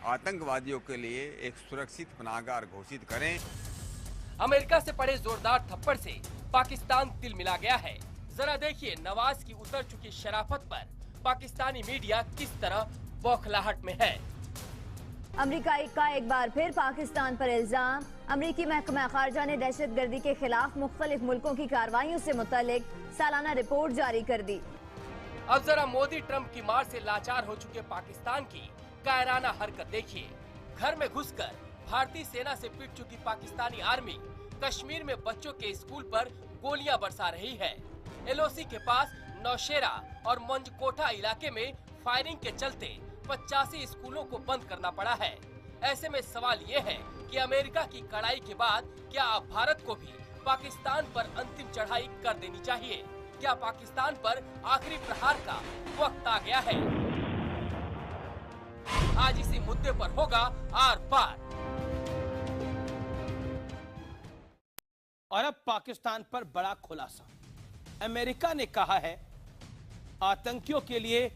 आतंकवादियों के लिए एक सुरक्षित पनाहगाह घोषित करें। अमेरिका से पड़े जोरदार थप्पड़ से पाकिस्तान तिलमिला गया है। जरा देखिए नवाज की उतर चुकी शराफत पर पाकिस्तानी मीडिया किस तरह बौखलाहट में है। अमेरिका का एक बार फिर पाकिस्तान पर इल्जाम। अमेरिकी महकमा खारजा ने दहशतगर्दी के खिलाफ मुख्तलिफ मुल्कों की कार्रवाइयों से मुतालिक सालाना रिपोर्ट जारी कर दी। अब जरा मोदी ट्रंप की मार से लाचार हो चुके पाकिस्तान की कायराना हरकत देखिए। घर में घुसकर भारतीय सेना से पिट चुकी पाकिस्तानी आर्मी कश्मीर में बच्चों के स्कूल पर गोलियां बरसा रही है। एलओसी के पास नौशेरा और मंजकोटा इलाके में फायरिंग के चलते 85 स्कूलों को बंद करना पड़ा है। ऐसे में सवाल ये है कि अमेरिका की कड़ाई के बाद क्या अब भारत को भी पाकिस्तान पर अंतिम चढ़ाई कर देनी चाहिए? क्या पाकिस्तान पर आखिरी प्रहार का वक्त आ गया है? आज इसी मुद्दे पर होगा आर पार। और अब पाकिस्तान पर बड़ा खुलासा। अमेरिका ने कहा है आतंकियों के लिए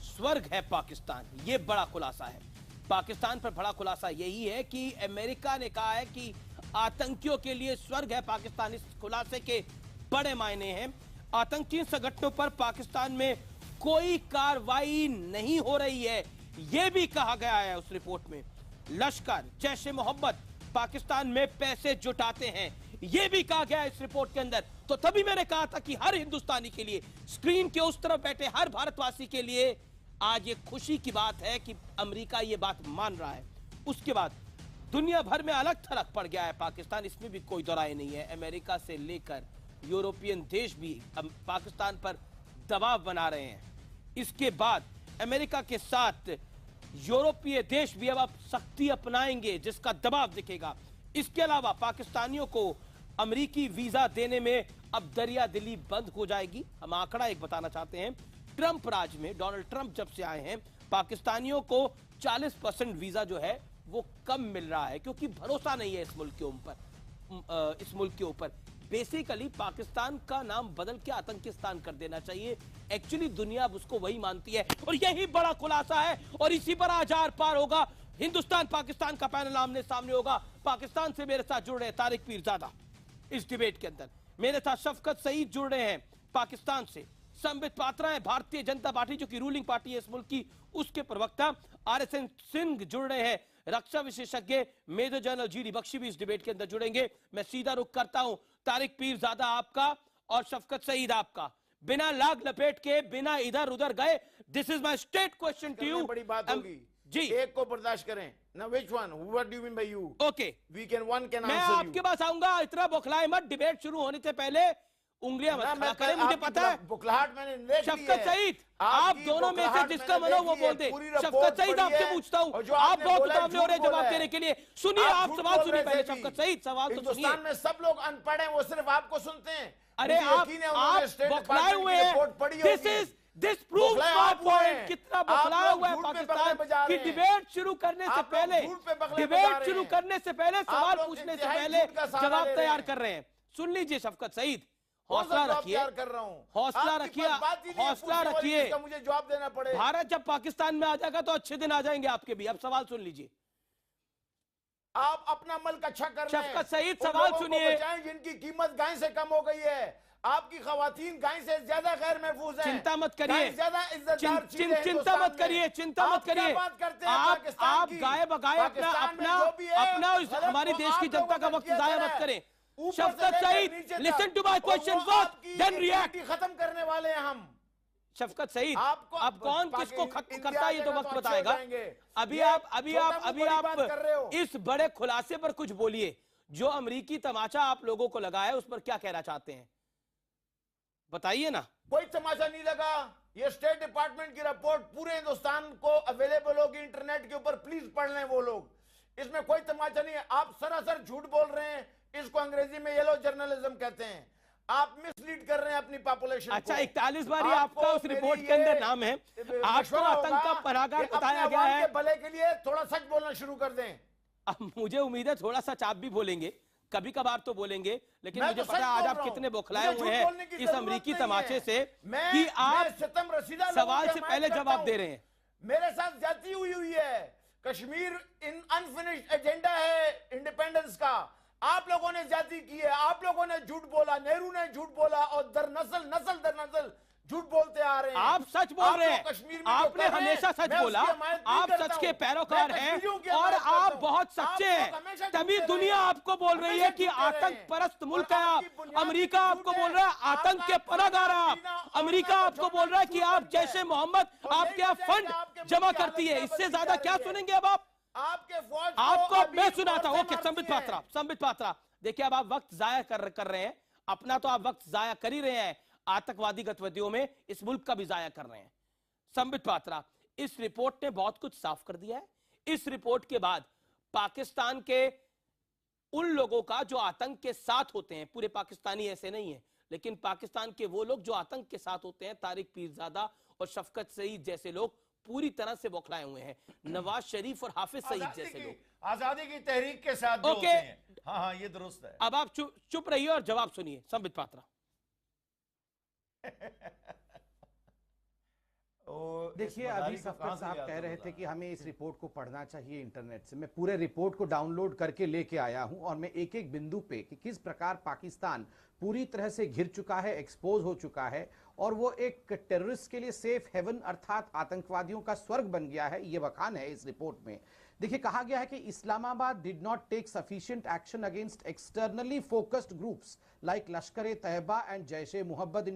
स्वर्ग है पाकिस्तान। यह बड़ा खुलासा है। पाकिस्तान पर बड़ा खुलासा यही है कि अमेरिका ने कहा है कि आतंकियों के लिए स्वर्ग है पाकिस्तान। इस खुलासे के बड़े मायने हैं। आतंकी संगठनों पर पाकिस्तान में कोई कार्रवाई नहीं हो रही है, यह भी कहा गया है उस रिपोर्ट में। लश्कर जैश ए मोहम्मद पाकिस्तान में पैसे जुटाते हैं, यह भी कहा गया है इस रिपोर्ट के अंदर। तो तभी मैंने कहा था कि हर हिंदुस्तानी के लिए, स्क्रीन के उस तरफ बैठे हर भारतवासी के लिए आज ये खुशी की बात है कि अमेरिका ये बात मान रहा है। उसके बाद दुनिया भर में अलग थलग पड़ गया है पाकिस्तान, इसमें भी कोई दो राय नहीं है। अमेरिका से लेकर यूरोपियन देश भी पाकिस्तान पर दबाव बना रहे हैं। इसके बाद अमेरिका के साथ यूरोपीय देश भी अब सख्ती अपनाएंगे जिसका दबाव दिखेगा। इसके अलावा पाकिस्तानियों को अमेरिकी वीजा देने में अब दरिया दिली बंद हो जाएगी। हम आंकड़ा एक बताना चाहते हैं। ट्रंप राज में, डोनाल्ड ट्रंप जब से आए हैं, पाकिस्तानियों को 40% वीजा जो है वो कम मिल रहा है क्योंकि भरोसा नहीं है इस मुल्क के ऊपर। बेसिकली पाकिस्तान का नाम बदल के आतंकिस्तान कर देना चाहिए। एक्चुअली दुनिया अब उसको वही मानती है और यही बड़ा खुलासा है और इसी पर आज आर पार होगा। हिंदुस्तान पाकिस्तान का पैनल आमने सामने होगा। पाकिस्तान से मेरे साथ जुड़ रहे हैं तारिक पीरजादा इस डिबेट के अंदर, मेरे साथ शफकत सईद जुड़ रहे हैं पाकिस्तान से, संबित पात्रा है भारतीय जनता पार्टी जो कि रूलिंग पार्टी है इस मुल्क की, उसके प्रवक्ता RSN सिंह जुड़ रहे हैं, रक्षा विशेषज्ञ मेजर जनरल GD बख्शी भी इस डिबेट के अंदर जुड़ेंगे। मैं सीधा रुख करता हूं तारिक पीरजादा आपका और शफकत सईद आपका, बिना लाग लपेट के, बिना इधर उधर गए। This is my straight question to you. बड़ी बात होगी जी, एक को बर्दाश्त करें ना। Which one, what do you mean by you? Okay, we can one can मैं आंसर यू। आपके पास आऊंगा, इतना बौखलाए मत। डिबेट शुरू होने से पहले उंगलियां मत खड़ा करें, मुझे पता है। बुखलाहट मैंने देख ली है। शफकत सईद, आप दोनों में से जिसका मन हो वो बोल दे। शफकत सईद आपसे पूछता हूं, आप बहुत उतावले हो रहे हैं जवाब देने के लिए। सुनिए, आप सवाल सुनिए पहले। शफकत सईद सवाल तो सुनिए। हिंदुस्तान में सब लोग अनपढ़ हैं, वो सिर्फ आपको सुनते हैं। अरे आप बौखलाए हुए हैं। This proves my point. कितना बौखलाया हुआ है पाकिस्तान की। डिबेट शुरू करने से पहले, डिबेट शुरू करने से पहले, सवाल पूछने से पहले जवाब तैयार कर रहे हैं। सुन लीजिए शफकत सईद, हौसला रखिए, हौसला रखिए, हौसला रखिए। मुझे जवाब देना पड़ेगा। भारत जब पाकिस्तान में आ जाएगा तो अच्छे दिन आ जाएंगे आपके भी। अब सवाल सुन लीजिए। आप अपना मुल्क अच्छा कर रहे हैं। शफकत सईद सवाल सुनिए। जिनकी कीमत गाय से कम हो गई है, आपकी खवातीन गाय से ज्यादा गैर महफूज हैं। चिंता मत करिए, ज्यादा इज्जतदार चिंता मत करिए, चिंता मत करिए। आप गाय बगाए अपना हमारे देश की जनता का वक्त जाया मत करें। Shafqat Saeed, listen to my question first, then react. खत्म करने वाले हैं हम। शफकत सईद, अब कौन किसको खत्म करता है ये तो वक्त बताएगा। अभी आप इस बड़े खुलासे पर कुछ बोलिए। जो अमेरिकी तमाचा आप लोगों को लगा है उस पर क्या कहना चाहते हैं, बताइए ना। कोई तमाशा नहीं लगा। ये स्टेट डिपार्टमेंट की रिपोर्ट पूरे हिंदुस्तान को अवेलेबल होगी इंटरनेट के ऊपर, प्लीज पढ़ लें वो लोग। इसमें कोई तमाशा नहीं है। आप सरासर झूठ बोल रहे हैं। इसको अंग्रेजी में येलो जर्नलिज्म कहते हैं। आप मिसलीड कर रहे हैं अपनी पॉपुलेशन। अच्छा, 41 बार आपका उस रिपोर्ट के अंदर नाम है। आपको आतंक का परागार बताया गया है। भले के लिए थोड़ा सच बोलना शुरू कर दें। अब मुझे उम्मीद है थोड़ा सच आप भी बोलेंगे, कभी कभार तो बोलेंगे, लेकिन मुझे पता है आज आप कितने बौखलाए हुए हैं इस अमेरिकी तमाचे से कि आप सवाल से पहले जवाब दे रहे हैं। मेरे साथ जाती हुई है। कश्मीर इन अनफिनिश्ड एजेंडा है इंडिपेंडेंस का। आप लोगों ने ज्यादती की है, आप लोगों ने झूठ बोला, नेहरू ने झूठ बोला और नस्ल दर नस्ल झूठ बोलते आ रहे हैं। आप सच बोल रहे हैं, कश्मीर में आपने हमेशा सच बोला, आप सच के पैरोकार हैं और आप बहुत सच्चे हैं, तभी दुनिया आपको बोल रही है कि आतंक परस्त मुल्क है आप। अमेरिका आपको बोल रहा है आतंक के पनाहगार आप। अमेरिका आपको बोल रहा है कि आप जैसे मोहम्मद आपके यहाँ फंड जमा करती है। इससे ज्यादा क्या सुनेंगे अब आप? आपके फौज आपको मैं सुना था। ओके, संबित पात्रा देखिए, अब आप वक्त जाया कर रहे हैं अपना, तो आप वक्त जाया कर ही रहे हैं आतंकवादी गतिविधियों में, इस मुल्क का भी जाया कर रहे हैं। संबित पात्रा, इस रिपोर्ट ने बहुत कुछ साफ कर दिया है। इस रिपोर्ट के बाद पाकिस्तान के उन लोगों का जो आतंक के साथ होते हैं, पूरे पाकिस्तानी ऐसे नहीं है, लेकिन पाकिस्तान के वो लोग जो आतंक के साथ होते हैं, तारिक पीरजादा और शफकत सईद जैसे लोग पूरी तरह से बौखलाए हुए हैं, नवाज शरीफ और हाफिज सईद जैसे लोग आजादी की तहरीक के साथ जो होते हैं। हाँ, ये दुरुस्त है। अब आप चुप रहिए और जवाब सुनिए। संबित पात्रा, देखिए, अभी शफकत साहब कह रहे थे कि हमें इस रिपोर्ट को पढ़ना चाहिए इंटरनेट से। मैं पूरे रिपोर्ट को डाउनलोड करके लेके आया हूं और मैं एक एक बिंदु पे कि किस प्रकार पाकिस्तान पूरी तरह से घिर चुका है, एक्सपोज हो चुका है और वो एक टेररिस्ट के लिए सेफ हेवन अर्थात आतंकवादियों का स्वर्ग बन गया है, ये बखान है इस रिपोर्ट में। देखिए, कहा गया है कि Islamabad did not take sufficient action against externally focused groups like Lashkar-e-Taiba and Jaish-e-Mohammed in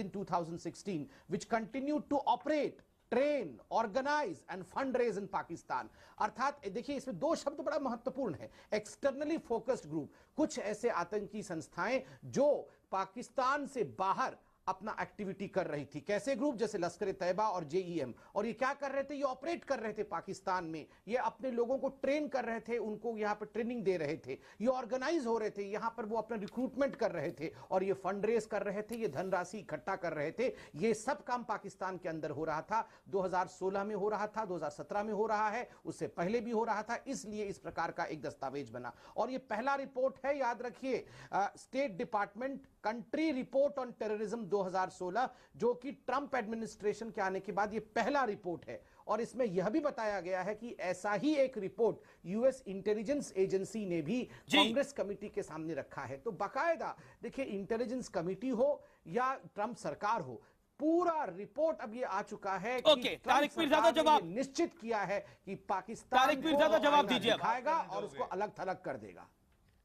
2016 which continued to operate, train, organize and fundraise in Pakistan। अर्थात देखिए, इसमें दो शब्द बड़ा महत्वपूर्ण है, एक्सटर्नली फोकस्ड ग्रुप, कुछ ऐसे आतंकी संस्थाएं जो पाकिस्तान से बाहर अपना एक्टिविटी कर रही थी। कैसे ग्रुप? जैसे लश्कर तैयबा और जेईएम। और ये क्या कर रहे थे? ये ऑपरेट कर रहे थे पाकिस्तान में, ये अपने लोगों को ट्रेन कर रहे थे, उनको यहाँ पर ट्रेनिंग दे रहे थे, ये ऑर्गेनाइज हो रहे थे, यहाँ पर वो अपना रिक्रूटमेंट कर रहे थे और ये फंड रेज कर रहे थे, ये धनराशि इकट्ठा कर रहे थे। ये सब काम पाकिस्तान के अंदर हो रहा था। 2016 में हो रहा था, 2017 में हो रहा है, उससे पहले भी हो रहा था। इसलिए इस प्रकार का एक दस्तावेज बना और ये पहला रिपोर्ट है, याद रखिए, state department country report on terrorism 2016, जो कि ट्रंप एडमिनिस्ट्रेशन के आने के बाद ये पहला रिपोर्ट है। और इसमें यह भी बताया गया है कि ऐसा ही एक रिपोर्ट यूएस इंटेलिजेंस एजेंसी ने भी कांग्रेस कमेटी के सामने रखा है। तो बाकायदा देखिए, इंटेलिजेंस कमेटी हो या ट्रंप सरकार हो, पूरा रिपोर्ट अब ये आ चुका है कि तारिक पीरजादा जवाब निश्चित किया है कि पाकिस्तान तारिक पीरजादा जवाब दीजिए, दिखाएगा और उसको अलग थलग कर देगा।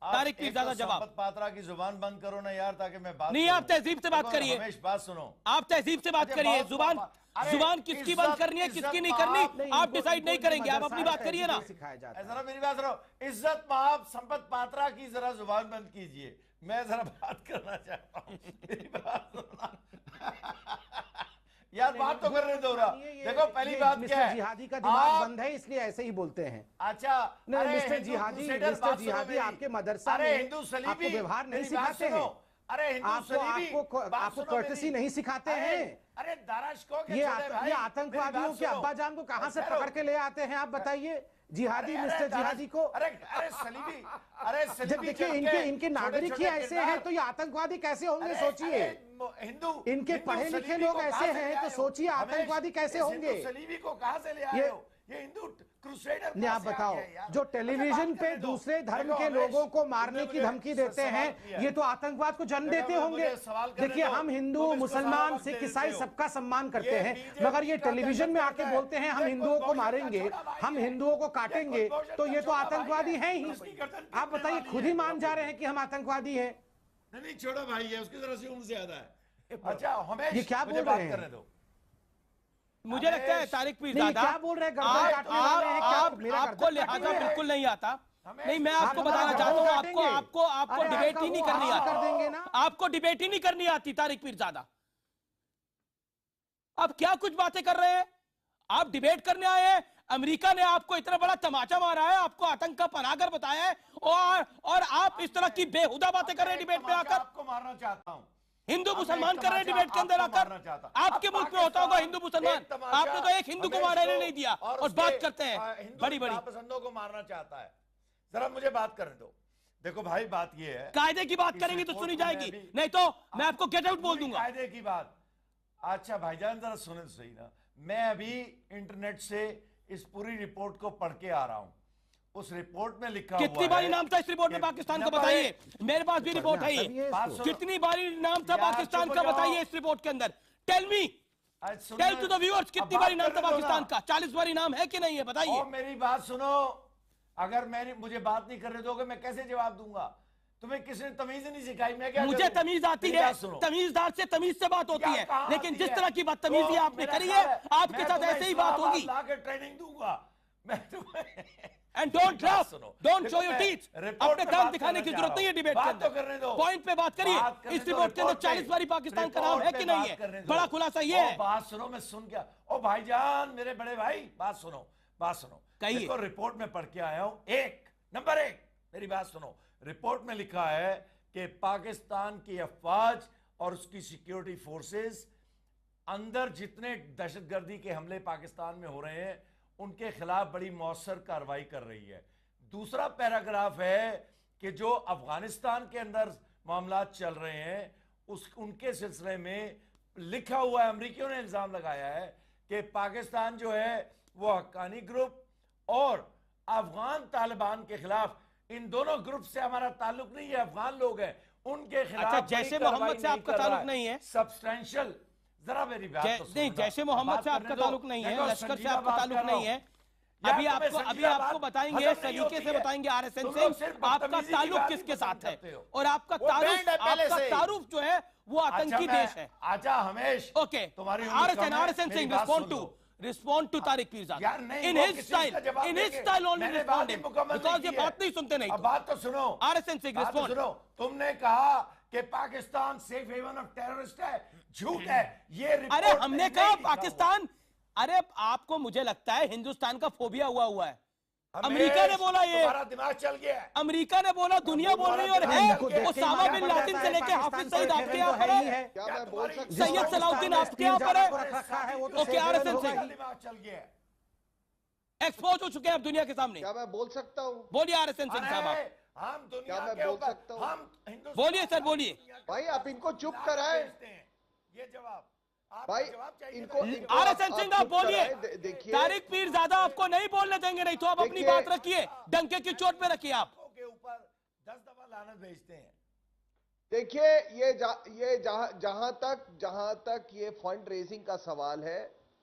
तारिक पीरजादा जवाब। पात्रा की जुबान बंद करो ना यार, ताकि मैं बात नहीं, आप तहजीब से बात करिए। रमेश, बात सुनो, आप तहजीब से बात करिए। जुबान किसकी बंद करनी है, किसकी नहीं करनी, आप डिसाइड नहीं करेंगे। आप अपनी बात करिए ना। जरा मेरी बात सुनो। इज्जत माफ संपत पात्रा की जरा जुबान बंद कीजिए, मैं जरा बात करना चाहता हूँ। मेरी बात सुनना यार, बात तो करने दो रहा। देखो, पहली बात क्या है, जिहादी का दिमाग बंद है, इसलिए ऐसे ही बोलते हैं। अच्छा, मिस्टर जिहादी आपके मदरसा में हिंदू सलीबी आपको व्यवहार नहीं सिखाते हैं? अरे आपको कर्टसी नहीं सिखाते हैं? अरे दाराश को ये आतंकवादियों के अब्बा जान को कहां से पकड़ के ले आते हैं, आप बताइए। जिहादी, मिस्टर जिहादी को, अरे सलीबी, अरे सलीबी, देखिए, इनके नागरिक ही ऐसे हैं तो ये आतंकवादी कैसे होंगे? सोचिए, हिंदू, इनके पढ़े लिखे लोग ऐसे हैं तो सोचिए आतंकवादी कैसे होंगे? सलीबी को कहां से ले आए हो? ये हिंदू क्रूसेडर। नहीं, आप बताओ, जो टेलीविजन पे दूसरे धर्म के लोगों को मारने की धमकी देते हैं, ये तो आतंकवाद को जन्म देते होंगे। देखिए, हम हिंदू, मुसलमान, सिख, ईसाई सबका सम्मान करते हैं, मगर ये टेलीविजन में आके बोलते हैं हम हिंदुओं को मारेंगे, हम हिंदुओं को काटेंगे, तो ये तो आतंकवादी है ही। आप बताइए, खुद ही मान जा रहे हैं कि हम आतंकवादी हैं। नहीं, छोटा भाई है, उसकी तरह से उम्र ज्यादा है। अच्छा, हमें ये क्या बोल रहे हैं? मुझे लगता है तारिक पीरजादा, क्या बोल रहे हैं? आपको लिहाजा बिल्कुल नहीं आता। नहीं, मैं आपको बताना चाहता हूँ, आपको डिबेट ही नहीं करनी आती। आपको डिबेट ही नहीं करनी आती तारिक पीरजादा। आप क्या कुछ बातें कर रहे हैं? आप डिबेट करने आए हैं? अमेरिका ने आपको इतना बड़ा तमाचा मारा है, आपको आतंक का पनाहगार बताया है, और आप इस तरह की बेहुदा बातें कर रहे हैं डिबेट में आकर। आपको मारना चाहता हूँ। हिंदू मुसलमान कर रहे हैं डिबेट के अंदर आकर। आपके मुल्क में होता होगा हिंदू मुसलमान, आपने तो एक हिंदू को मारने नहीं दिया और बात करते हैं बड़ी बड़ी पसंदों को मारना चाहता है। जरा मुझे बात करने दो। देखो भाई, बात ये है, कायदे की बात करेंगे तो सुनी जाएगी, नहीं तो मैं आपको गेट आउट बोल दूंगा। कायदे की बात। अच्छा भाईजान, जरा सुने तो सही ना। मैं अभी इंटरनेट से इस पूरी रिपोर्ट को पढ़ के आ रहा हूं। उस रिपोर्ट में लिखा हुआ है कितनी बारी नाम था इस रिपोर्ट में पाकिस्तान का बताइए, मेरे पास भी रिपोर्ट है ये। कितनी बारी नाम था पाकिस्तान का बताइए इस रिपोर्ट के अंदर। Tell me, tell to the viewers, कितनी बारी नाम था पाकिस्तान का? 40 बारी नाम है कि नहीं है बताइए। मेरी बात सुनो, अगर मुझे बात नहीं करने दोगे मैं कैसे जवाब दूंगा? तुम्हें किसने तमीज नहीं सिखाई? मैं क्या मुझे तमीज आती है, तमीजदार से तमीज से बात होती है, लेकिन जिस तरह की बदतमीजी आपने करी है आपके साथ ऐसे ही बात होगी। ट्रेनिंग दूंगा मैं तुम्हें। And don't laugh, don't show your teeth. अपने दांत दिखाने की जरूरत नहीं है डिबेट के अंदर। पॉइंट पे बात करिए। इस रिपोर्ट के अंदर 40 बारी पाकिस्तान का नाम है कि नहीं है? बड़ा खुलासा ये है। बात सुनो, मैं सुन क्या, ओ भाईजान, मेरे बड़े भाई, बात सुनो, बात सुनो। देखो रिपोर्ट में पढ़ के आया हूं। नंबर एक, मेरी बात सुनो। रिपोर्ट में लिखा है कि पाकिस्तान की अफवाज और उसकी सिक्योरिटी फोर्सेस अंदर जितने दहशतगर्दी के हमले पाकिस्तान में हो रहे हैं उनके खिलाफ बड़ी मौसर कार्रवाई कर रही है। दूसरा पैराग्राफ है कि जो अफगानिस्तान के अंदर मामला चल रहे हैं उनके सिलसिले में लिखा हुआ है, अमेरिकियों ने इल्जाम लगाया है कि पाकिस्तान जो है वो हक्कानी ग्रुप और अफगान तालिबान के खिलाफ, इन दोनों ग्रुप से हमारा ताल्लुक नहीं है, अफगान लोग हैं उनके खिलाफ। अच्छा, जैसे मोहम्मद से आपका ताल्लुक नहीं है? सब्सटेंशियल, जरा मेरी बात तो सुनो। नहीं, जैसे मोहम्मद से आपका ताल्लुक नहीं है, लश्कर से आपका ताल्लुक नहीं है, अभी आपको बताएंगे, सलीके से बताएंगे आरएसएन सिंह आपका ताल्लुक किसके साथ है और आपका तारुफ जो है वो आतंकी देश है। आजा हमेश, okay, RSN Singh respond to Tariq Pirzada in his style only respond him, because ये बात नहीं सुनते। नहीं अब बात तो सुनो, आरएसएन सिंह रिस्पॉन्ड। तुमने कहा कि Pakistan safe haven of terrorist है, झूठ है ये रिपोर्ट। अरे हमने कहा पाकिस्तान, अरे आपको मुझे लगता है हिंदुस्तान का फोबिया हुआ है। अमेरिका ने बोला, ये तुम्हारा दिमाग चल गया है। अमेरिका ने बोला, दुनिया बोल रही है और है। ओसामा बिन लादेन से लेके हाफिज सईद आपके यहाँ पर है, सैयद सलाउद्दीन आपके यहाँ पर है। ओके, आरएसएन सिंह दिमाग चल गया है, एक्सपोज हो चुके हैं आप दुनिया के सामने। क्या मैं बोल सकता हूँ? बोलिए आरएसएन सिंह साहब, हम दुनिया क्या मैं के बोल ऊपर, सकता हूँ? हम हिंदुस्तान, बोलिए सर, बोलिए भाई, आप इनको चुप कराएं। ये जवाब भाई, इनको आरएसएन सिंह आप बोलिए। देखिए, तारिक पीरजादा आपको नहीं बोलने देंगे, नहीं तो आप अपनी बात रखिए, डंके की चोट पे रखिए। आप के ऊपर 10 दफा लानत भेजते हैं। देखिए, ये जहां तक ये फंड रेजिंग का सवाल है,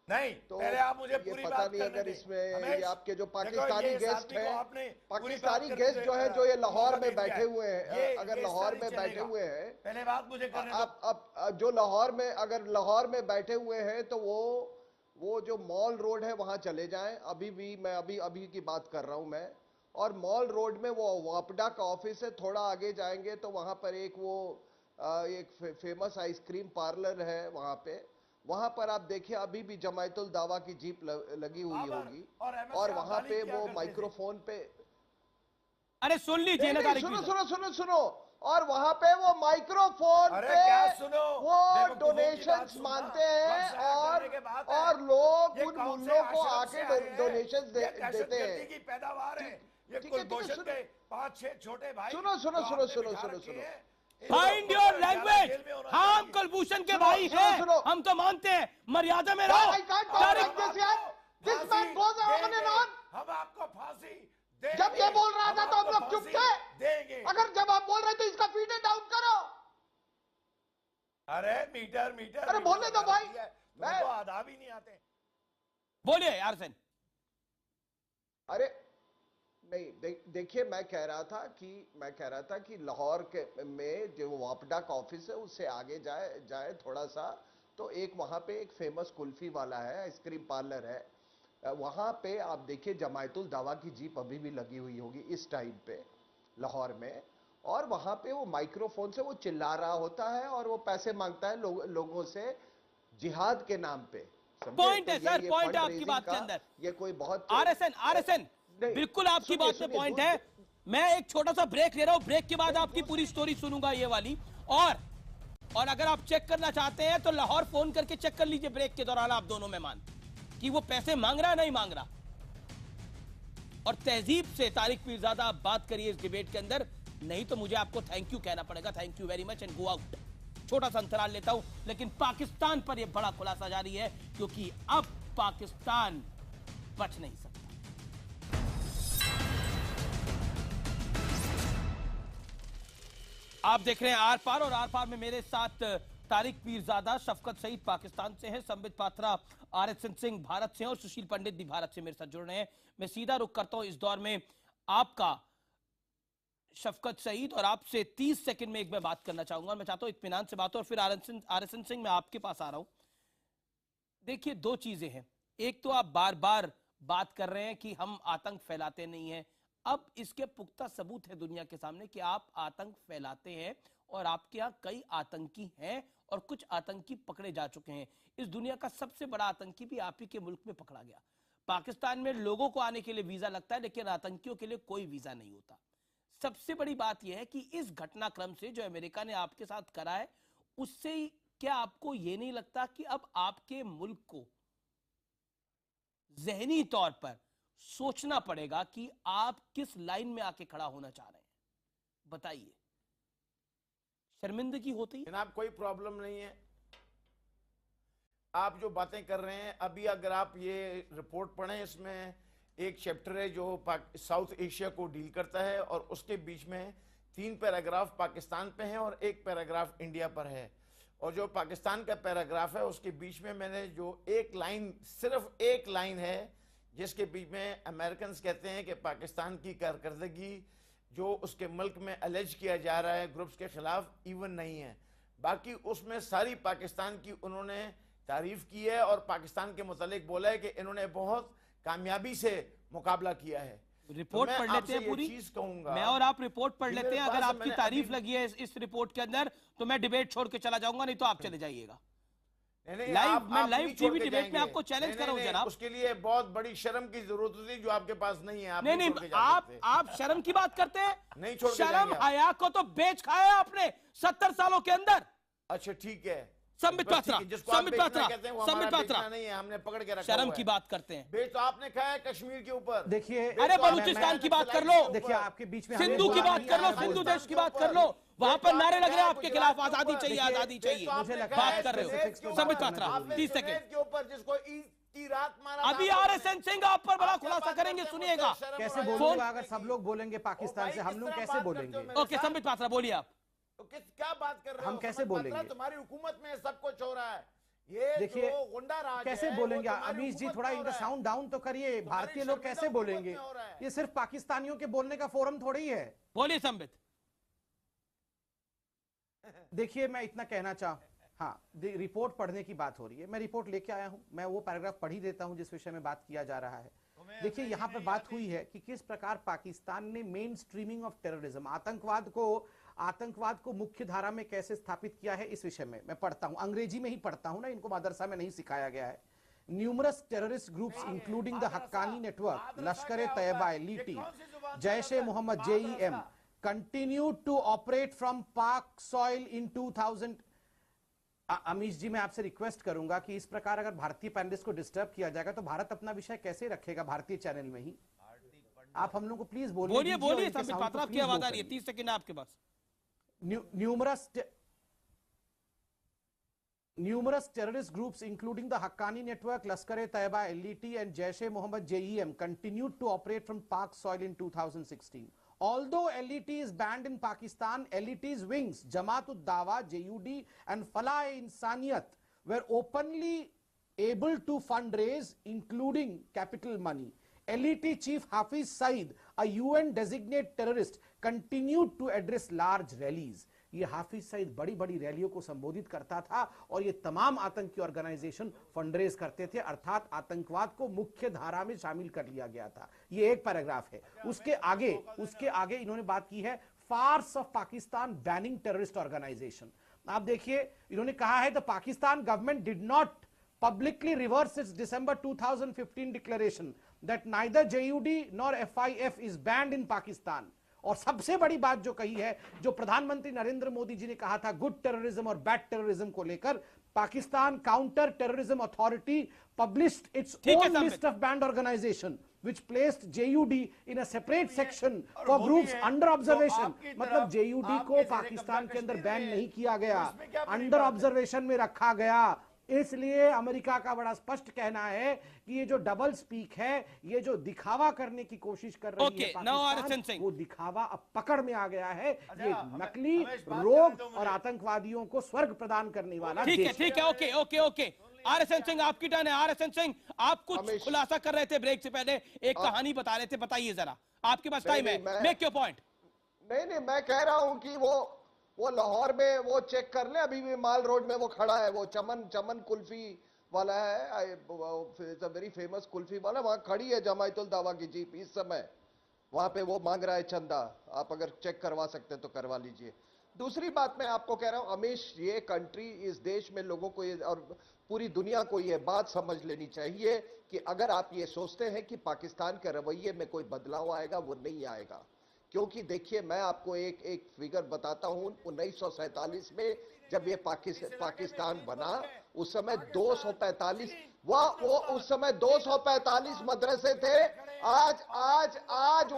नहीं तो पहले आप मुझे ये पूरी पता बात नहीं करने अगर दें। इसमें ये आपके जो पाकिस्तानी गेस्ट हैं, पाकिस्तानी पाकिस्तानी गेस्ट जो है, जो ये लाहौर में बैठे हुए हैं, अगर लाहौर में बैठे हुए हैं, पहले बात मुझे करने दो। अब जो अगर लाहौर में बैठे हुए हैं तो वो जो मॉल रोड है वहां चले जाएं। मैं अभी की बात कर रहा हूं मैं। और मॉल रोड में वो वापडा का ऑफिस है, थोड़ा आगे जाएंगे तो वहां पर एक फेमस आइसक्रीम पार्लर है वहां पर आप देखिए अभी भी जमायतुल दावा की जीप लगी हुई होगी और वहां पे वो माइक्रोफोन पे, अरे सुन लीजिए ना, सुनो, और वहां पे वो माइक्रोफोन पे वो डोनेशंस मांगते हैं और लोग उन मुल्लों को आके डोनेशंस देते हैं। पैदावार है ये, कुलभूषण के 5-6 छोटे भाई। सुनो, फाइंड योर लैंग्वेज। हम कुलभूषण के भाई हैं, हम तो मानते हैं, मर्यादा में रहो। हम आपको फांसी जब ये बोल रहा था तो हम लोग चुप थे, अगर जब आप बोल रहे तो इसका फीड डाउन करो। अरे मीटर अरे बोलने दो भाई, मैं तो आधा भी नहीं आते। बोलिए यार सेन। अरे नहीं, देखिए, मैं कह रहा था कि लाहौर में जो वापडा का ऑफिस है उससे आगे जाए थोड़ा सा, तो एक वहां पे एक फेमस कुल्फी वाला है, आइसक्रीम पार्लर है, वहां पे आप देखिए जमायतुल दावा की जीप अभी भी लगी हुई होगी इस टाइम पे लाहौर में, और वहां पे वो माइक्रोफोन से वो चिल्ला रहा होता है और वो पैसे मांगता है लोगों से जिहाद के नाम पे। पॉइंट है सर, पॉइंट है आपकी बात के अंदर। ये कोई बहुत आरएसएन बिल्कुल आपकी बात में पॉइंट है। मैं एक छोटा सा ब्रेक ले रहा हूं, ब्रेक के बाद आपकी पूरी स्टोरी सुनूंगा ये वाली। और अगर आप चेक करना चाहते हैं तो लाहौर फोन करके चेक कर लीजिए ब्रेक के दौरान, आप दोनों मेहमान, कि वो पैसे मांग रहा नहीं मांग रहा। और तहजीब से तारिक पीरजादा आप बात करिए इस डिबेट के अंदर, नहीं तो मुझे आपको थैंक यू कहना पड़ेगा। Thank you very much and go out. छोटा सा अंतराल लेता हूं, लेकिन पाकिस्तान पर यह बड़ा खुलासा जारी है, क्योंकि अब पाकिस्तान बच नहीं सकता। आप देख रहे हैं आर पार, और आर पार में मेरे साथ तारिक पीरजादा शफकत सईद पाकिस्तान से हैं, संबित पात्रा RSN सिंह भारत से हैं और सुशील पंडित भी भारत से मेरे साथ जुड़ रहे हैं। मैं सीधा रुख करता हूं इस दौर में आपका शफकत सईद, और आपसे 30 सेकंड में एक मैं बात करना चाहूंगा। मैं चाहता हूं इत्मीनान से बात हो, और फिर RSN सिंह मैं आपके पास आ रहा हूं। देखिए, दो चीजें हैं। एक तो आप बार बार बात कर रहे हैं कि हम आतंक फैलाते नहीं हैं। अब इसके पुख्ता सबूत है दुनिया के सामने कि आप आतंक फैलाते हैं, और आपके यहां कई आतंकी हैं और कुछ आतंकी पकड़े जा चुके हैं। इस दुनिया का सबसे बड़ा आतंकी भी आप ही के मुल्क में पकड़ा गया। पाकिस्तान में लोगों को आने के लिए वीजा लगता है, लेकिन आतंकियों के लिए कोई वीजा नहीं होता। सबसे बड़ी बात यह है कि इस घटनाक्रम से जो अमेरिका ने आपके साथ करा है, उससे क्या आपको यह नहीं लगता कि अब आपके मुल्क को ज़हनी तौर पर सोचना पड़ेगा कि आप किस लाइन में आके खड़ा होना चाह रहे हैं? बताइए। शर्मिंदगी होती है? जनाब, कोई प्रॉब्लम नहीं है। आप जो बातें कर रहे हैं अभी, अगर आप ये रिपोर्ट पढ़ें, इसमें एक चैप्टर है जो साउथ एशिया को डील करता है, और उसके बीच में 3 पैराग्राफ पाकिस्तान पे हैं और 1 पैराग्राफ इंडिया पर है। और जो पाकिस्तान का पैराग्राफ है उसके बीच में मैंने जो एक लाइन, सिर्फ एक लाइन है, जिसके बीच में अमेरिकन कहते हैं कि पाकिस्तान की कारकर्दगी जो उसके मुल्क में अलेज किया जा रहा है ग्रुप्स के खिलाफ, इवन नहीं है। बाकी उसमें सारी पाकिस्तान की उन्होंने तारीफ की है और पाकिस्तान के मुतालिक बोला है कि इन्होंने बहुत कामयाबी से मुकाबला किया है। रिपोर्ट पढ़ लेते हैं पूरी, चीज कहूंगा मैं और आप रिपोर्ट पढ़ लेते हैं। अगर आपकी तारीफ लगी है इस रिपोर्ट के अंदर, तो मैं डिबेट छोड़ के चला जाऊंगा, नहीं तो आप चले जाइएगा। लाइव टीवी डिबेट में आपको चैलेंज कर रहा हूं जनाब। उसके लिए बहुत बड़ी शर्म की जरूरत होती है जो आपके पास नहीं है। नहीं, आप शर्म की बात करते हैं? नहीं छोड़, शर्म हया को तो बेच खाया आपने 70 सालों के अंदर। अच्छा ठीक है, संबित पात्रा नहीं है, हमने पकड़ के रखा। शर्म की बात करते हैं। बेच तो आपने खाया कश्मीर के ऊपर। देखिए, अरे बलूचिस्तान की बात कर लो, देखिए आपके बीच में सिंधु की बात कर लो, सिंधु देश की बात कर लो, वहां पर नारे लग रहे हैं आपके खिलाफ, आजादी चाहिए, आजादी चाहिए। बात कर रहे हो संबित पात्रा, 30 सेकंड के ऊपर, जिसको ईद की रात मारा। अभी RSN सिंह आप पर बड़ा खुलासा करेंगे, सुनिएगा। कैसे बोलूंगा? अगर सब लोग बोलेंगे पाकिस्तान से, हम लोग कैसे बोलेंगे? ओके संबित पात्रा बोलिए आप। तो क्या बात कर रहे हो? हम कैसे बोलेंगे? तुम्हारी हुकूमत में सब कुछ हो रहा है। ये देखिए, जो गुंडा राज कैसे है, बोलेंगे? वो तुम्हारी अमीश जी, हुकूमत थोड़ा में हो इनका रहा है। साउंड डाउन तो करिए। भारतीय लोग कैसे शर्मिंदा बोलेंगे? हुकूमत में हो रहा है। ये सिर्फ पाकिस्तानियों के बोलने का फोरम थोड़ी है। बोलिए संबित। देखिए, मैं इतना कहना हाँ, रिपोर्ट पढ़ने की बात हो रही है, मैं रिपोर्ट लेके आया हूं, मैं वो पैराग्राफ पढ़ ही देता हूं जिस विषय में बात किया जा रहा है। देखिए, यहां पर बात हुई है कि किस प्रकार पाकिस्तान ने मेन स्ट्रीमिंग ऑफ टेररिज्म, आतंकवाद को मुख्य धारा में कैसे स्थापित किया है। इस विषय में मैं पढ़ता हूं, अंग्रेजी में ही पढ़ता हूं ना, इनको मदरसा में नहीं सिखाया गया है। Numerous terrorist groups including the Haqqani network, Lashkar-e-Taiba, LTT, Jaish-e-Mohammed JEM continued to operate from Pak soil in 2000। Amish ji, मैं आपसे रिक्वेस्ट करूंगा कि इस प्रकार अगर भारतीय पैनलिस्ट को डिस्टर्ब किया जाएगा तो भारत अपना विषय कैसे रखेगा भारतीय चैनल में ही? आप हम लोग को प्लीज बोलिए। बोलिए संबित पात्रा, आपकी आवाज आ रही है, 30 सेकंड आपके पास। Numerous terrorist groups including the Haqqani network, Lashkar-e-Taiba, LTT and Jaish-e-Mohammed JEM continued to operate from Pak soil in 2016. Although LTT is banned in Pakistan, LTT's wings, Jamaat-ud-Dawa, JUD and Falah-e-Insaniyat were openly able to fundraise, including capital money. LTT chief Hafiz Saeed, a UN designated terrorist, continued to address large rallies. ये हाफिज सईद बड़ी बड़ी रैलियों को संबोधित करता था और ये तमाम आतंकी ऑर्गेनाइजेशन फंडरेज करते थे, अर्थात आतंकवाद को मुख्य धारा में शामिल कर लिया गया था। ये एक पैराग्राफ है। उसके आगे इन्होंने बात की है farce of Pakistan banning terrorist organisation. आप देखिए, इन्होंने कहा है the Pakistan government did not publicly reverse its December 2015 declaration that neither JUD nor FIF is banned in Pakistan। और सबसे बड़ी बात जो कही है, जो प्रधानमंत्री नरेंद्र मोदी जी ने कहा था गुड टेररिज्म और बैड टेररिज्म को लेकर, Pakistan counter terrorism authority published its own list of banned organisation which placed JUD in a separate section for groups under observation। मतलब JUD को पाकिस्तान के अंदर बैन नहीं किया गया, अंडर ऑब्जर्वेशन में रखा गया। इसलिए अमेरिका का बड़ा स्पष्ट कहना है कि ये जो डबल स्पीक है, ये जो दिखावा करने की कोशिश कर रही है पाकिस्तान, वो दिखावा अब पकड़ में आ गया है। ये नकली रोग और आतंकवादियों को स्वर्ग प्रदान करने वाला ठीक है, ठीक है, okay okay okay. RSN Singh आपकी टर्न है। RSN सिंह आप कुछ खुलासा कर रहे थे ब्रेक से पहले, एक कहानी बता रहे थे, बताइए जरा, आपके पास टाइम है, मेक योर पॉइंट। नहीं, मैं कह रहा हूं कि वो लाहौर में वो चेक कर ले, अभी भी माल रोड में वो खड़ा है, वो चमन कुल्फी वाला है, it's a very famous kulfi वाला, वहां खड़ी है जमायतुल दावा की जीप इस समय, वहां पे वो मांग रहा है चंदा। आप अगर चेक करवा सकते हैं तो करवा लीजिए। दूसरी बात मैं आपको कह रहा हूं अमीश, ये कंट्री, इस देश में लोगों को ये और पूरी दुनिया को ये बात समझ लेनी चाहिए कि अगर आप ये सोचते हैं कि पाकिस्तान के रवैये में कोई बदलाव आएगा, वो नहीं आएगा। क्योंकि देखिए, मैं आपको एक फिगर बताता हूं, 1947 में जब ये पाकिस्तान बना, उस समय 245 वो उस समय 245 मदरसे थे। आज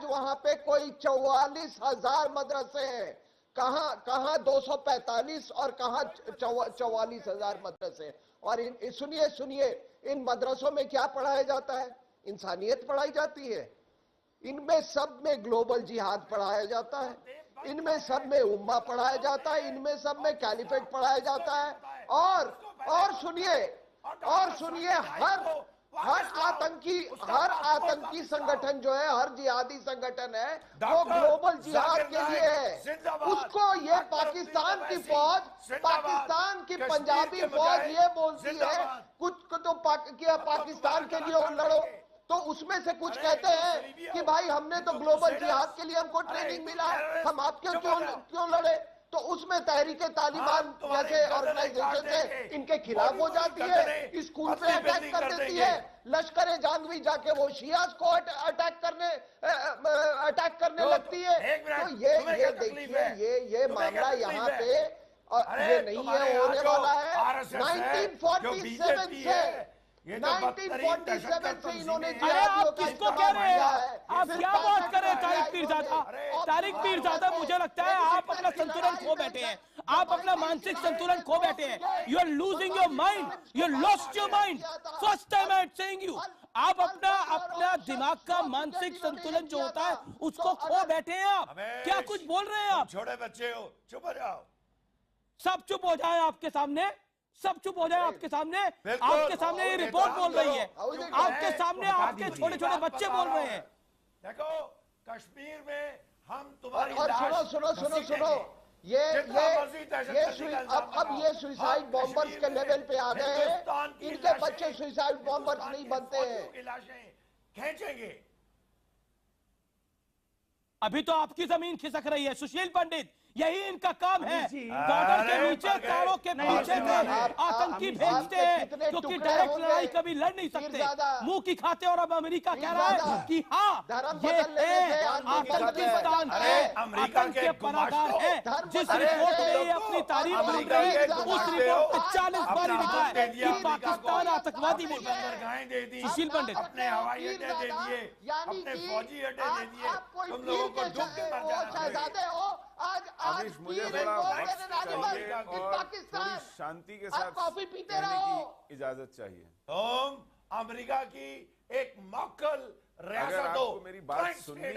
वहां पे कोई 44,000 मदरसे हैं। कहां 245 और कहां 44,000 मदरसे। और सुनिए, इन मदरसों में क्या पढ़ाया जाता है? इंसानियत पढ़ाई जाती है। इनमें सब में ग्लोबल जिहाद पढ़ाया जाता है, इनमें सब में उम्मा पढ़ाया जाता है, इनमें सब में कैलिफेट पढ़ाया जाता है। और सुनिए, हर आतंकी संगठन जो है, हर जिहादी संगठन है, वो ग्लोबल जिहाद के लिए है। उसको ये पाकिस्तान की फौज, पाकिस्तान की पंजाबी फौज ये बोलती है कुछ तो पाकिस्तान के लिए लड़ो, तो उसमें से कुछ कहते हैं कि भाई हमने तो ग्लोबल जिहाद के लिए हमको ट्रेनिंग मिला है, हम आपके क्यों लड़े? तो उसमें तहरीके तालिबान जैसे ऑर्गेनाइजेशन है, इनके खिलाफ हो जाती है, स्कूल पे अटैक कर देती है, लश्कर जंगवी जाके वो शियास को अटैक करने लगती है। तो ये देखिए, ये मामला यहाँ पे ये नहीं है, होने वाला है 1947 से। 1947 से इन्होंने आप किसको कह रहे हैं? आप क्या बात कर रहे हैं तारिक पीरजादा? तारिक पीरजादा, मुझे लगता है आप अपना संतुलन खो बैठे हैं, आप अपना मानसिक संतुलन खो बैठे हैं। You are losing your mind, you lost your mind. First time I am saying you, आप अपना दिमाग का मानसिक संतुलन जो होता है उसको खो बैठे हैं आप। क्या कुछ बोल रहे हैं आप? छोटे बच्चे हो, चुप हो जाओ। सब चुप हो जाए आपके सामने, सब चुप हो जाए आपके सामने। आपके सामने ये रिपोर्ट बोल रही है, आपके सामने आपके छोटे छोटे बच्चे बोल रहे हैं। देखो, कश्मीर में हम तुम्हारी और सुनो, अब ये सुसाइड बॉम्बर्स के लेवल पे आ गए हैं। इनके बच्चे सुसाइड बॉम्बर्स नहीं बनते हैं। लाशें खींचेंगे। अभी तो आपकी जमीन खिसक रही है सुशील पंडित, यही इनका काम है। बॉर्डर के नीचे, तारों के पीछे आतंकी भेजते हैं, क्योंकि डायरेक्ट लड़ाई कभी लड़ नहीं सकते, मुंह की खाते। और अब अमेरिका कह रहा है कि हाँ, ये आतंकिस्तान है, आतंक के पनाहगार है। जिस रिपोर्ट में ये अपनी तारीफ कर रही है, उस रिपोर्ट में 40 बार लिखा है कि पाकिस्तान आतंकवादी मुल्क है। सुशील पंडित, अपने हवाई अड्डे दे दिए, अपने फौजी अड्डे दे दिए, तुम लोगों को डूब के मर जाना। आज मुझे थोड़ा वक्त चाहिए और थोड़ी शांति के साथ कॉफी पीते कहने रहो। की इजाजत चाहिए। तुम अमेरिका की एक मक्कल अगर रियासत आपको हो, मेरी बात सुननी है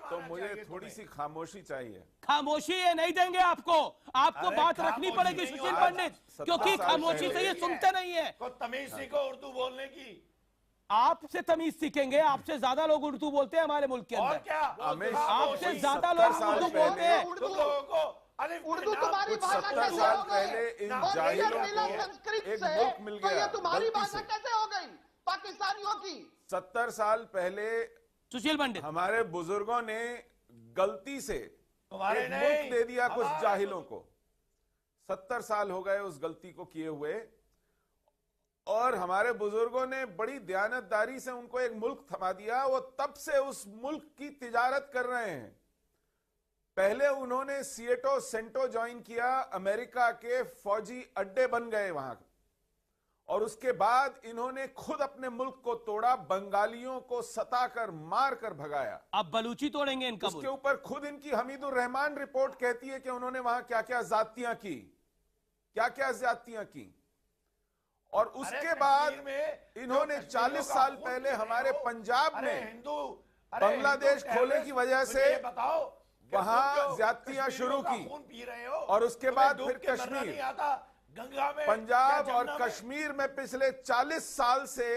तो मुझे थोड़ी सी खामोशी चाहिए। खामोशी ये नहीं देंगे आपको बात रखनी पड़ेगी सुशील पंडित, क्योंकि खामोशी से ये सुनते नहीं है। को तमीज सीखो उर्दू बोलने की। आपसे तमीज सीखेंगे, आपसे ज्यादा लोग उर्दू बोलते हैं हमारे मुल्क के और अंदर। क्या? आपसे ज्यादा लोग उर्दू बोलते हैं। उर्दू तुम्हारी भाषा 70 साल पहले इन जाहिलों को एक मुल्क मिल तो ये गया तुम्हारी गलती भाषा से। कैसे हो गई पाकिस्तानियों की? 70 साल पहले सुशील पंडित, हमारे बुजुर्गों ने गलती से तुम्हारे एक नहीं, मुल्क दे दिया कुछ हमारे जाहिलों को। 70 साल हो गए उस गलती को किए हुए, और हमारे बुजुर्गों ने बड़ी दयानतदारी से उनको एक मुल्क थमा दिया। वो तब से उस मुल्क की तिजारत कर रहे हैं। पहले उन्होंने सिएटो सेंटो ज्वाइन किया, अमेरिका के फौजी अड्डे बन गए वहां, और उसके बाद इन्होंने खुद अपने मुल्क को तोड़ा, बंगालियों को सताकर मारकर भगाया। अब बलूची तोड़ेंगे इनका उसके ऊपर खुद इनकी हमीदुर रहमान रिपोर्ट कहती है कि उन्होंने वहां क्या क्या जातियां की। क्या क्या ज्यादतियां की, और उसके बाद इन्होंने 40 साल पहले हमारे पंजाब में बांग्लादेश खोलने की वजह से वहां ज्यादतियां शुरू की, और उसके बाद फिर कश्मीर, पंजाब और कश्मीर में पिछले 40 साल से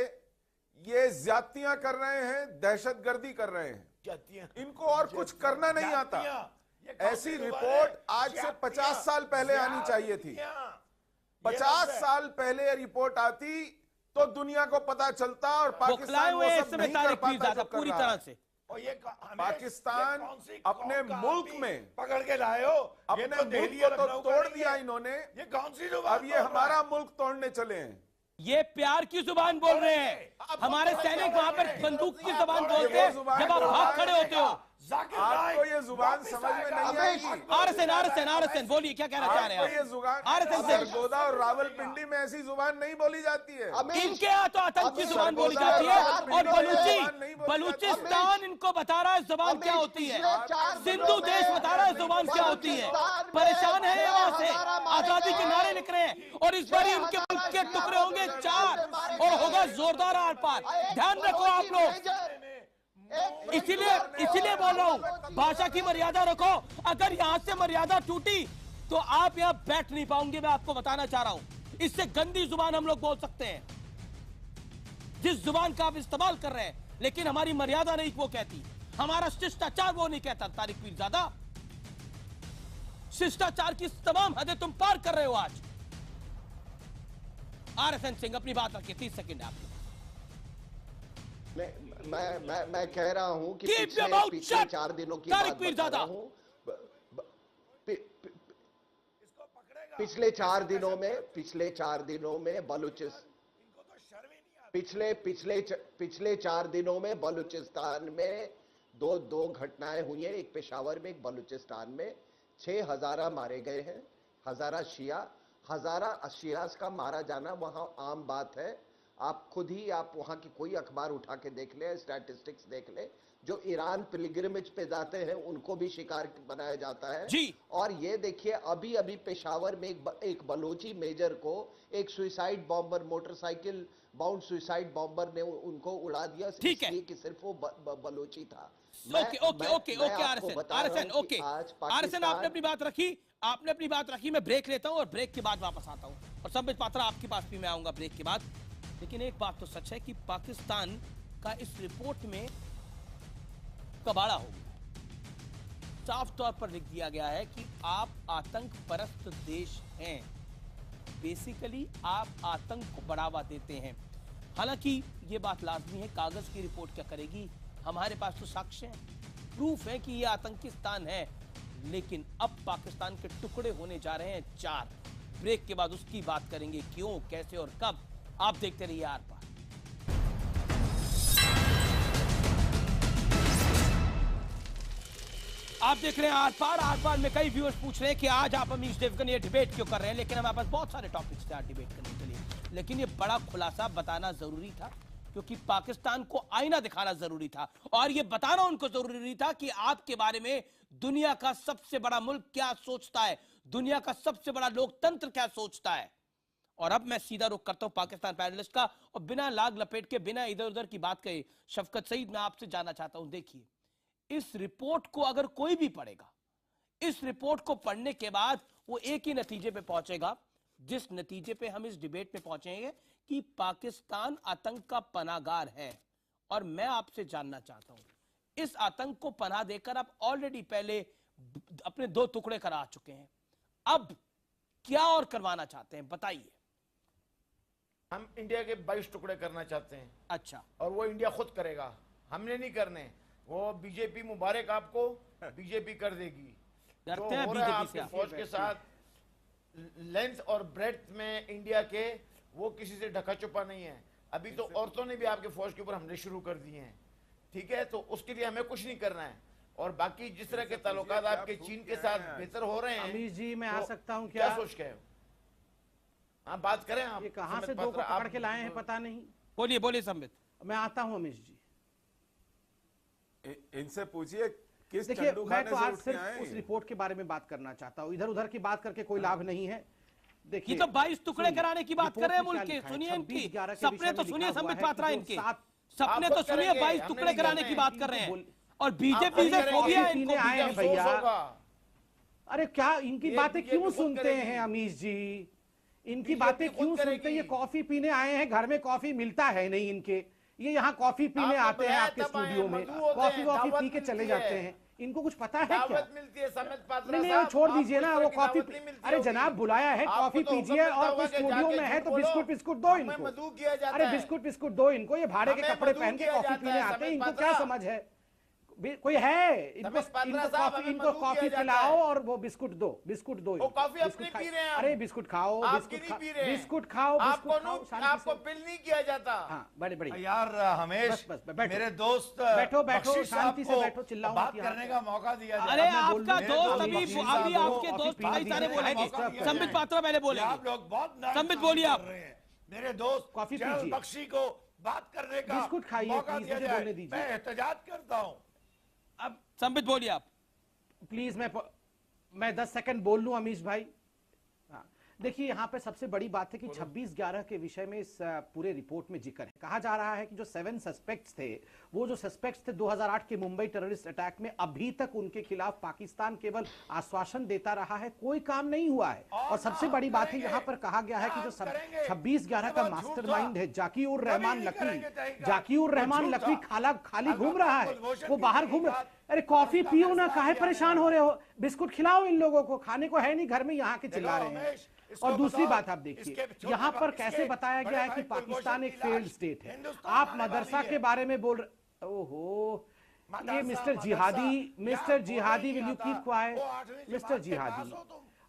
ये ज्यादतियां कर रहे हैं, दहशतगर्दी कर रहे हैं, इनको और कुछ करना नहीं आता। ऐसी रिपोर्ट आज से 50 साल पहले आनी चाहिए थी। 50 साल पहले रिपोर्ट आती तो दुनिया को पता चलता, और पाकिस्तान वो सब नहीं कर पाता जो कर पूरी रहा तरह है। से। और ये पाकिस्तान अपने मुल्क में पकड़ के लाए हो, अपने मुल्क को तो तोड़ दिया इन्होंने, ये कौन सी अब ये हमारा मुल्क तोड़ने चले हैं। ये प्यार की जुबान बोल रहे हैं। हमारे सैनिक वहां पर बंदूक की जुबान बोलते हैं जब आप भाग खड़े होते हो। आपको ये जुबान समझ में नहीं आएगी। आरएसएन बोलिए, क्या कहना चाह रहे हैं? ये जुबान आरएसएन सरगोदा और रावलपिंडी में ऐसी जुबान नहीं बोली जाती है। इनके यहाँ तो आतंक की जुबान बोली जाती है, और बलूचिस्तान इनको बता रहा है जुबान क्या होती है, सिंधु देश बता रहा है जुबान क्या होती है। परेशान है वहां से, आजादी के नारे लिख रहे हैं, और इस बार उनके मुल्क के टुकड़े होंगे 4 और होगा जोरदार आर पार। ध्यान रखो आप लोग, इसीलिए बोल रहा हूं, भाषा की मर्यादा रखो। अगर यहां से मर्यादा टूटी तो आप यहां बैठ नहीं पाओगे। मैं आपको बताना चाह रहा हूं, इससे गंदी जुबान हम लोग बोल सकते हैं, जिस जुबान का आप इस्तेमाल कर रहे हैं, लेकिन हमारी मर्यादा नहीं वो कहती, हमारा शिष्टाचार वो नहीं कहता। तारिक पीरजादा, शिष्टाचार की तमाम हदें तुम पार कर रहे हो आज। आरएसएन सिंह अपनी बात रखिए, 30 सेकंड आपके। मैं कह रहा हूं कि पिछले 4 दिनों की बात बता रहा हूं। पिछले 4 दिनों में पिछले 4 दिनों में बलूचिस्तान में दो घटनाएं हुई हैं। एक पेशावर में, एक बलूचिस्तान में। 6 हज़ारा मारे गए हैं। हज़ारा शियास का मारा जाना वहां आम बात है। आप खुद ही आप वहां की कोई अखबार उठा के देख ले, स्टैटिस्टिक्स देख ले। जो ईरान पिलग्रिमेज पे जाते हैं उनको भी शिकार बनाया जाता है जी। और ये देखिए, अभी पेशावर में एक बलोची मेजर को एक suicide bomber, motorcycle bound suicide bomber ने उनको उड़ा दिया, इसलिए कि सिर्फ वो बलोची था। आरएसएन आपने अपनी बात रखी, मैं ब्रेक लेता हूं और ब्रेक के बाद वापस आता हूं, और संबित पात्रा आपके पास भी मैं आऊंगा ब्रेक के बाद। लेकिन एक बात तो सच है कि पाकिस्तान का इस रिपोर्ट में कबाड़ा हो गया। साफ तौर पर लिख दिया गया है कि आप आतंक परस्त देश हैं, बेसिकली आप आतंक को बढ़ावा देते हैं। हालांकि ये बात लाजमी है, कागज की रिपोर्ट क्या करेगी, हमारे पास तो साक्ष्य हैं, प्रूफ है कि ये आतंकिस्तान है। लेकिन अब पाकिस्तान के टुकड़े होने जा रहे हैं 4। ब्रेक के बाद उसकी बात करेंगे, क्यों, कैसे और कब। आप देखते रहिए आर पार। आप देख रहे हैं आर पार। आर पार में कई व्यूअर्स पूछ रहे हैं कि आज आप अमीश देवगन ये डिबेट क्यों कर रहे हैं, लेकिन हमारे पास बहुत सारे टॉपिक्स थे आज डिबेट करने के लिए। लेकिन ये बड़ा खुलासा बताना जरूरी था, क्योंकि पाकिस्तान को आईना दिखाना जरूरी था, और ये बताना उनको जरूरी था कि आपके बारे में दुनिया का सबसे बड़ा मुल्क क्या सोचता है, दुनिया का सबसे बड़ा लोकतंत्र क्या सोचता है। और अब मैं सीधा रुख करता हूं पाकिस्तान पैनलिस्ट का, और बिना लाग लपेट के, बिना इधर उधर की बात कहे, शफकत सईद, मैं आपसे जानना चाहता हूं, देखिए इस रिपोर्ट को अगर कोई भी पढ़ेगा, इस रिपोर्ट को पढ़ने के बाद वो एक ही नतीजे पे पहुंचेगा, जिस नतीजे पे हम इस डिबेट पे पहुंचेंगे कि पाकिस्तान आतंक का पनाहगार है। और मैं आपसे जानना चाहता हूं, इस आतंक को पनाह देकर आप ऑलरेडी पहले अपने 2 टुकड़े करा चुके हैं, अब क्या और करवाना चाहते हैं, बताइए। हम इंडिया के 22 टुकड़े करना चाहते हैं। अच्छा। और वो इंडिया खुद करेगा, हमने नहीं करने। वो बीजेपी, मुबारक आपको, बीजेपी कर देगी। डरते हैं बीजेपी आपके फौज के साथ लेंथ और ब्रेड्थ में इंडिया के, वो किसी से ढका छुपा नहीं है। अभी तो औरतों ने भी आपके फौज के ऊपर हमले शुरू कर दिए हैं, ठीक है। तो उसके लिए हमें कुछ नहीं करना है। और बाकी जिस तरह के ताल्लुकात आपके चीन के साथ बेहतर हो रहे हैं, अमीश जी मैं आ सकता हूं क्या सोच के? हाँ, बात करें आप। ये कहां से 2 को पकड़ के लाए हैं पता नहीं। बोलिए संबित। मैं आता हूं अमीश जी। इनसे पूछिए किस देखिए, मैं तो आज सिर्फ उस रिपोर्ट के बारे में बात करना चाहता हूं, इधर उधर की बात करके कोई लाभ नहीं है। ये तो 22 टुकड़े कराने की बात कर रहे हैं मुल्क के। सुनिए इनकी सपने तो सुनिए संबित पात्रा, इनके सपने तो सुनिए 22 टुकड़े कराने की बात कर रहे हैं और बीजेपी से फोबिया है इनको। आए हैं भैया, अरे क्या इनकी बातें क्यों सुनते हैं अमीश जी, इनकी बातें क्यों सुनते हैं? ये कॉफी पीने आए हैं, घर में कॉफी मिलता है नहीं इनके, ये यहाँ कॉफी पीने आते हैं आपके स्टूडियो में, कॉफी वॉफी पी के चले जाते हैं। इनको कुछ पता है क्या? मिलती है नहीं छोड़ दीजिए ना वो कॉफी। अरे जनाब बुलाया है, कॉफी पीजिए और स्टूडियो में है तो बिस्कुट दो इनको। अरे बिस्कुट दो इनको, ये भाड़े के कपड़े पहन के कॉफी पीने आते हैं, इनको क्या समझ है? कोई है इनको कॉफी पिलाओ और वो बिस्कुट दो कॉफी अपनी पी रहे हैं। अरे बिस्कुट खाओ, बिस्कुट खाओ, आपको पिल नहीं किया जाता। हाँ बड़े यार हमेश, मेरे दोस्त बैठो शांति से बैठो, चिल्लाओ बात करने का मौका दिया जाए। अरे आपका दोस्त अभी आपके दोस्त कई सारे बोलेंगे। संबित पात्रा पहले बोले, आप लोग बहुत संबित बोलिए आप। मेरे दोस्त कॉफी जनरल बख्शी को बात करने का बिस्कुट खाइए, मौका दिया जाए। बोलने दीजिए। मैं एहतजाज करता हूँ। अब संबित बोलिए आप प्लीज। मैं 10 सेकंड बोल लूं अमीश भाई। हाँ देखिए, यहाँ पे सबसे बड़ी बात है कि 26/11 के विषय में इस पूरे रिपोर्ट में जिक्र है। कहा जा रहा है कि जो 7 सस्पेक्ट्स थे, वो जो सस्पेक्ट्स थे 2008 के मुंबई टेररिस्ट अटैक में, अभी तक उनके खिलाफ पाकिस्तान केवल आश्वासन देता रहा है, कोई काम नहीं हुआ है। और सबसे बड़ी बात है यहाँ पर कहा गया है कि जो 26/11 का मास्टरमाइंड है जाकिउर रहमान लकवी खाली घूम रहा है, वो बाहर घूम रहा है। अरे कॉफी पियो ना, काहे परेशान हो रहे हो? बिस्कुट खिलाओ इन लोगों को, खाने को है नहीं घर में, यहाँ के चिल्ला रहे हैं। और दूसरी बात आप देखिए, यहाँ पर कैसे बताया गया है कि पाकिस्तान एक फेल्ड स्टेट है। आप मदरसा के बारे में बोल रहे, ओहो ये मिस्टर जिहादी will you keep quiet? Mister जिहादी,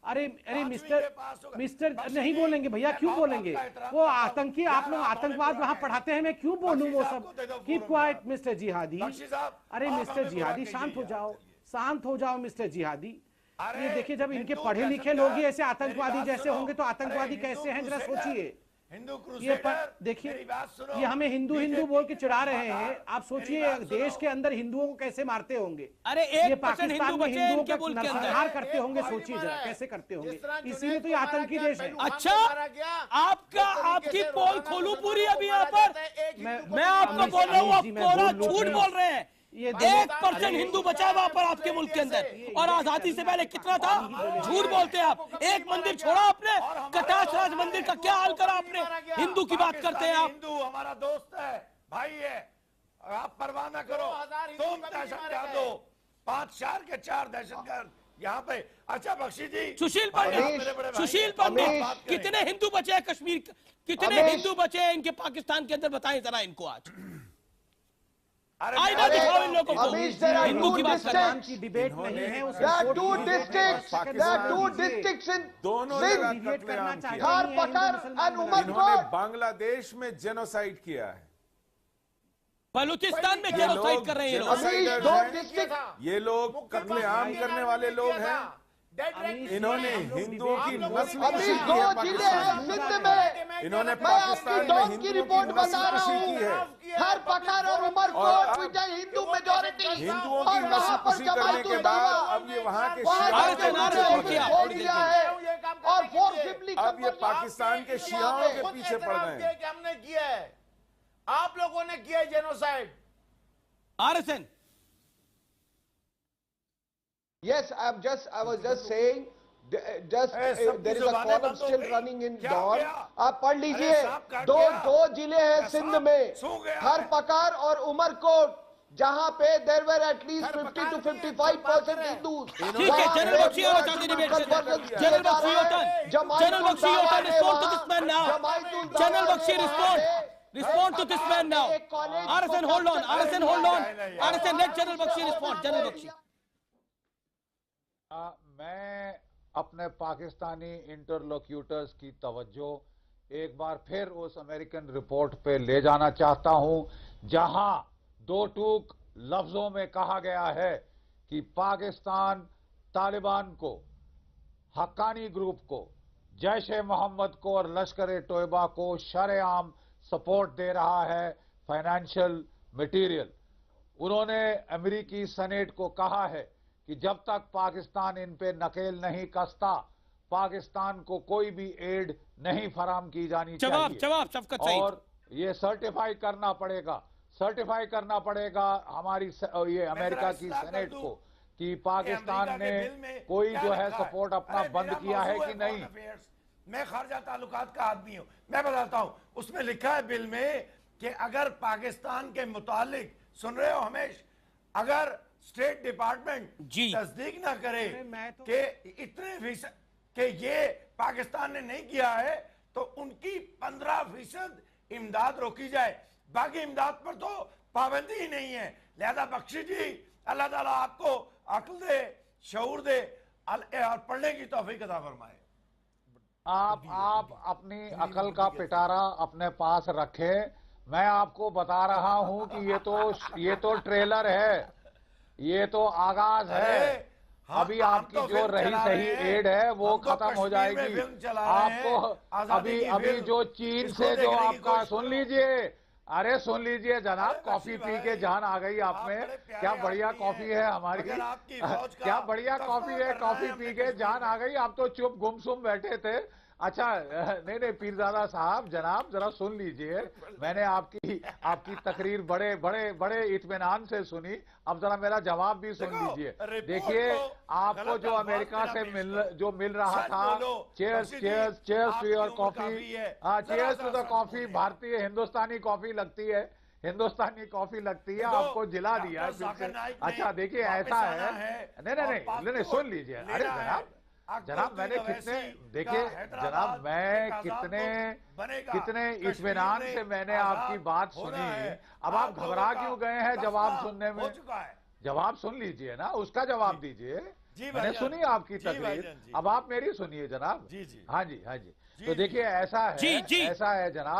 अरे मिस्टर नहीं बोलेंगे भैया, क्यों बोलेंगे? वो आतंकी, आप लोग आतंकवाद वहां पढ़ाते हैं, मैं क्यों बोलूं वो सब? कीप क्वाइट मिस्टर जिहादी। अरे मिस्टर जिहादी शांत हो जाओ मिस्टर जिहादी। ये देखिए, जब इनके पढ़े लिखे लोग ही ऐसे आतंकवादी जैसे होंगे तो आतंकवादी कैसे हैं, जरा सोचिए। ये देखिए, ये हमें हिंदू बोल के चिढ़ा रहे हैं। आप सोचिए देश के अंदर हिंदुओं को कैसे मारते होंगे। अरे ये पाकिस्तान में हिंदुओं का नरसंहार करते होंगे, सोचिए जरा कैसे करते होंगे। इसीलिए तो ये आतंकी देश है। अच्छा, आपकी पोल खोलूं पूरी अभी यहाँ पर? मैं आपको बोल रहा हूँ, आप पूरा झूठ बोल रहे हैं। 1% हिंदू बचा वहां पर आपके मुल्क के अंदर, और आजादी से पहले कितना था? झूठ बोलते हैं आप। एक मंदिर छोड़ा आपने, कटाश राज मंदिर का क्या हाल करा आपने? हिंदू की बात करते हैं आप। हिंदू हमारा दोस्त है, भाई है, आप परवाह न करो। तुम दहशतगर्द हो, 5 शहर के 4 दहशतगर्द यहाँ पे। अच्छा बख्शी जी, सुशील पंडित, कितने हिंदू बचे हैं कश्मीर? कितने हिंदू बचे हैं इनके पाकिस्तान के अंदर? बताएं जरा इनको आज। आईना दिखाओ इन लोगों को। हिंदू की बात करना की डिबेट नहीं है। two districts in दोनों Sindh, Thar-Pakar and Umarkot। Bangladesh में जेनोसाइड किया है, बलूचिस्तान में जेनोसाइड कर रहे हैं ये लोग कत्लेआम करने वाले लोग हैं। इन्होंने हिंदुओं की नस्ल अभी 2 जिले हैं सिंध में। इन्होंने मैं आपकी दोस्त की रिपोर्ट बता रहा हूँ। थार-पकार और उमरकोट में हिंदू मेजॉरिटी, हिंदुओं की नस्ल खुशी करने के बाद अब ये वहाँ के शिया और फोर्सिबली अब ये पाकिस्तान के शियाओं के पीछे पड़ गए हैं। हमने किया है, आप लोगों ने किया है genocide. RSN, Yes, I was just saying, there is a column still running in Dawn। आप पढ़ लीजिए, दो जिले हैं सिंध में, थार-पकार और उमरकोट, जहां पे there were at least 50 to 55% Hindus. ठीक है, जनरल बख्शी और चांदी डिबेट से जनरल बख्शी होता respond to this man now. General Bakshi respond to this man now। RSN hold on, RSN let general Bakshi respond। General Bakshi, मैं अपने पाकिस्तानी इंटरलोक्यूटर्स की तवज्जो एक बार फिर उस अमेरिकन रिपोर्ट पे ले जाना चाहता हूं, जहां 2 टूक लफ्जों में कहा गया है कि पाकिस्तान तालिबान को, हक्कानी ग्रुप को, जैश ए मोहम्मद को और लश्कर ए तोयबा को शरेआम सपोर्ट दे रहा है, फाइनेंशियल मटेरियल। उन्होंने अमेरिकी सेनेट को कहा है कि जब तक पाकिस्तान इन पे नकेल नहीं कसता, पाकिस्तान को कोई भी एड नहीं फराम की जानी जवाब चाहिए। जवाब शफकत सईद। और ये सर्टिफाई करना पड़ेगा हमारी ये अमेरिका की सेनेट को कि पाकिस्तान ने कोई जो है सपोर्ट अपना बंद किया है कि नहीं। मैं खारजा ताल्लुकात का आदमी हूं, मैं बताता हूं, उसमें लिखा है बिल में कि अगर पाकिस्तान के मुतालिक, सुन रहे हो हमेश, अगर स्टेट डिपार्टमेंट तस्दीक ना करे कि इतने फीसद कि ये पाकिस्तान ने नहीं किया है तो उनकी 15% इमदाद रोकी जाए, बाकी इमदाद पर तो पाबंदी ही नहीं है। लिहाजा बख्शी जी, अल्लाह ताला आपको अक्ल दे, शऊर दे और पढ़ने की तौफीक अता फरमाए। आप अपनी अकल का पिटारा अपने पास रखें। मैं आपको बता रहा हूं कि ये तो ट्रेलर है, ये तो आगाज है। अभी आपकी जो रही सही एड है वो खत्म हो जाएगी। आपको अभी जो चीन से जो आपका, सुन लीजिए जनाब, कॉफी पी के जान आ गई आप में। क्या बढ़िया कॉफी है हमारी, क्या बढ़िया कॉफी है, कॉफी पी के जान आ गई। आप तो चुप गुमसुम बैठे थे। अच्छा, नहीं पीरजादा साहब, जनाब जरा सुन लीजिए। मैंने आपकी तकरीर बड़े इत्मीनान से सुनी। अब जरा मेरा जवाब भी सुन लीजिए। देखिए, आपको जो अमेरिका से मिल रहा था, cheers to your coffee, cheers to the coffee, भारतीय हिंदुस्तानी कॉफी लगती है, आपको जिला दिया है फिर से। अच्छा देखिए, ऐसा है, नहीं सुन लीजिए। अरे जनाब मैंने जनाब मैं कितने इत्मीनान से मैंने आपकी बात सुनी। अब आप घबरा क्यों गए हैं जवाब सुनने में? जवाब सुन लीजिए ना, उसका जवाब दीजिए। मैंने सुनी आपकी तकरीर, अब आप मेरी सुनिए जनाब। हाँ जी। तो देखिए, ऐसा है जनाब।